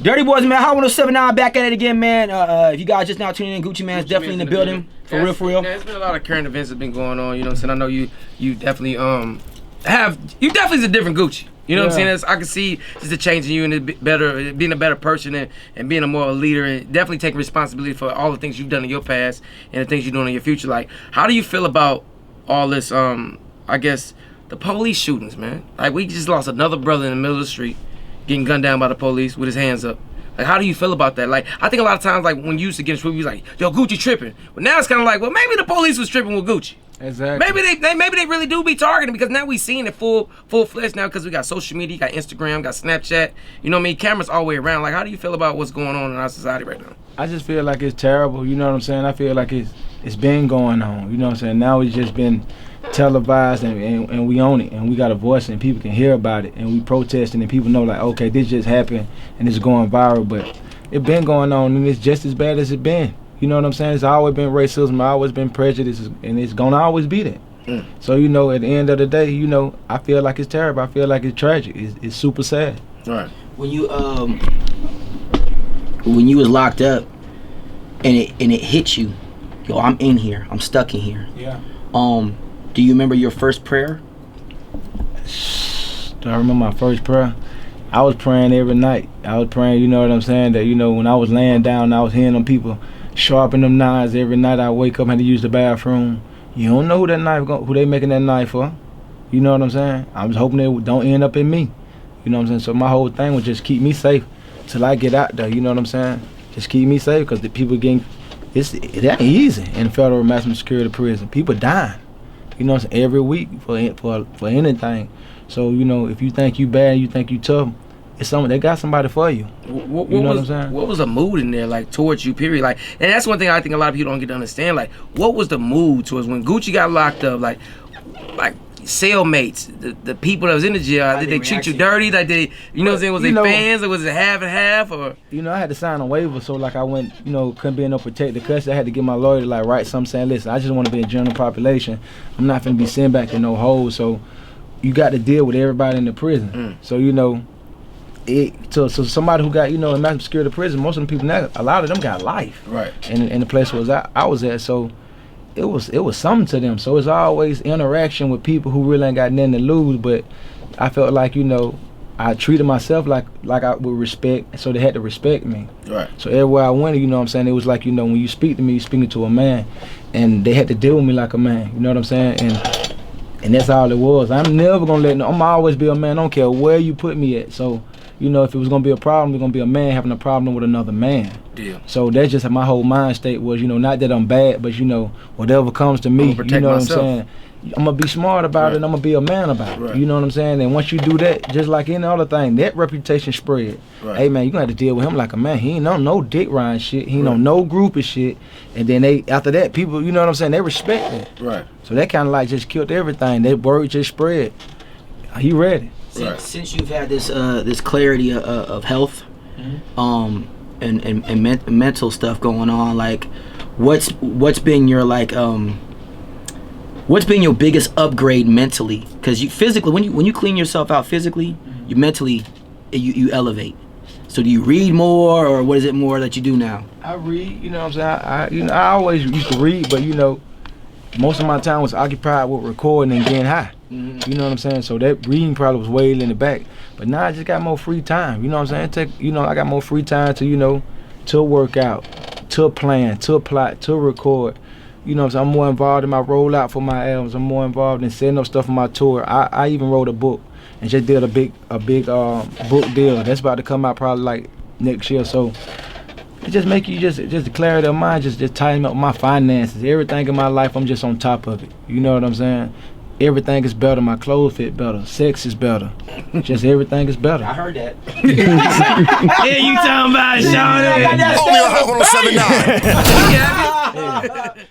Dirty Boys, man. Hot 107.9 back at it again, man. If you guys just now tuning in, Gucci Man's definitely in the building. For real, for real. There's been a lot of current events that been going on. You know what I'm saying? I know you definitely you definitely is a different Gucci. You know what I'm saying? I can see just the change in you and being a better person and being a more leader and definitely taking responsibility for all the things you've done in your past and the things you're doing in your future. Like, how do you feel about all this? I guess the police shootings, man. Like, we just lost another brother in the middle of the street, getting gunned down by the police with his hands up. Like, how do you feel about that? Like, I think a lot of times, like, when you used to get in trouble, you was like, yo, Gucci tripping. But now it's kind of like, well, maybe the police was tripping with Gucci. Exactly. Maybe they really do be targeting, because now we seeing it full-fledged now, because we got social media, got Instagram, got Snapchat. You know what I mean? Cameras all the way around. Like, how do you feel about what's going on in our society right now? I just feel like it's terrible. You know what I'm saying? I feel like it's been going on. You know what I'm saying? Now it's just been televised and we own it, and we got a voice and people can hear about it, and we protesting and people know, like, okay, this just happened and it's going viral, but it been going on and it's just as bad as it been. You know what I'm saying? It's always been racism, always been prejudice, and it's gonna always be that. So, you know, at the end of the day, you know, I feel like it's terrible. I feel like it's tragic. It's super sad. Right. When you was locked up and it hit you, yo, I'm in here. I'm stuck in here. Yeah. Do you remember your first prayer? Do I remember my first prayer? I was praying every night. I was praying, you know what I'm saying, that, you know, when I was laying down, I was hearing them people sharpen them knives every night. I wake up and had to use the bathroom. You don't know who they making that knife for. You know what I'm saying? I was hoping they don't end up in me. You know what I'm saying? So my whole thing was just keep me safe till I get out there. You know what I'm saying? Just keep me safe, because the people getting, it ain't easy in federal maximum security prison. People dying. You know what I'm saying? Every week for anything. So, you know, if you think you bad, you think you tough, they got somebody for you. You know what I'm saying? What was the mood in there, like, towards you, period? Like, and that's one thing I think a lot of people don't get to understand. Like, what was the mood towards when Gucci got locked up? Like cellmates, the people that was in the jail, did they treat you dirty? Like, you know what I'm saying? Was they fans, or was it half and half? Or, you know, I had to sign a waiver, so like I went, you know, couldn't be in no protected custody. I had to get my lawyer to like write something saying, listen, I just want to be a general population. I'm not finna be sent back to no hole. So you got to deal with everybody in the prison. So, you know, so somebody who got, you know, in maximum security prison, most of them people now, a lot of them got life. Right. And the place I was at, so it was something to them. So it's always interaction with people who really ain't got nothing to lose. But I felt like, you know, I treated myself like I would respect, so they had to respect me. Right. So everywhere I went, you know what I'm saying, it was like, you know, when you speak to me, you're speaking to a man, and they had to deal with me like a man. You know what I'm saying? And that's all it was. I'm never gonna I'm always be a man. I don't care where you put me at. So, you know, if it was gonna be a problem, it's gonna be a man having a problem with another man. Yeah. So that's just my whole mind state was, you know, not that I'm bad, but, you know, whatever comes to me, you know what I'm saying, I'm gonna be smart about it, and I'm gonna be a man about it. You know what I'm saying? And once you do that, just like any other thing, that reputation spread. Hey man, you gonna have to deal with him like a man. He ain't on no dick riding shit. He ain't on no groupie shit. And then after that, people, you know what I'm saying, they respect it. Right. So that kind of like just killed everything. That word just spread. He ready. Since you've had this clarity of health, and mental stuff going on, like, what's been your like what's been your biggest upgrade mentally? Because you physically, when you clean yourself out physically, you mentally you elevate. So do you read more, or what is it more that you do now? I read, you know what I'm saying. I always used to read, but, you know, most of my time was occupied with recording and getting high. You know what I'm saying? So that reading probably was way in the back. But now I just got more free time. You know what I'm saying? I got more free time to, you know, to work out, to plan, to plot, to record. You know what I'm saying? I'm more involved in my rollout for my albums. I'm more involved in setting up stuff for my tour. I even wrote a book and just did a big book deal. That's about to come out probably like next year. So it just make you just the clarity of mind, just tighten up my finances. Everything in my life, I'm just on top of it. You know what I'm saying? Everything is better. My clothes fit better. Sex is better. Just everything is better. I heard that. Yeah, you talking about it, Sean? Only on Hot 107.9.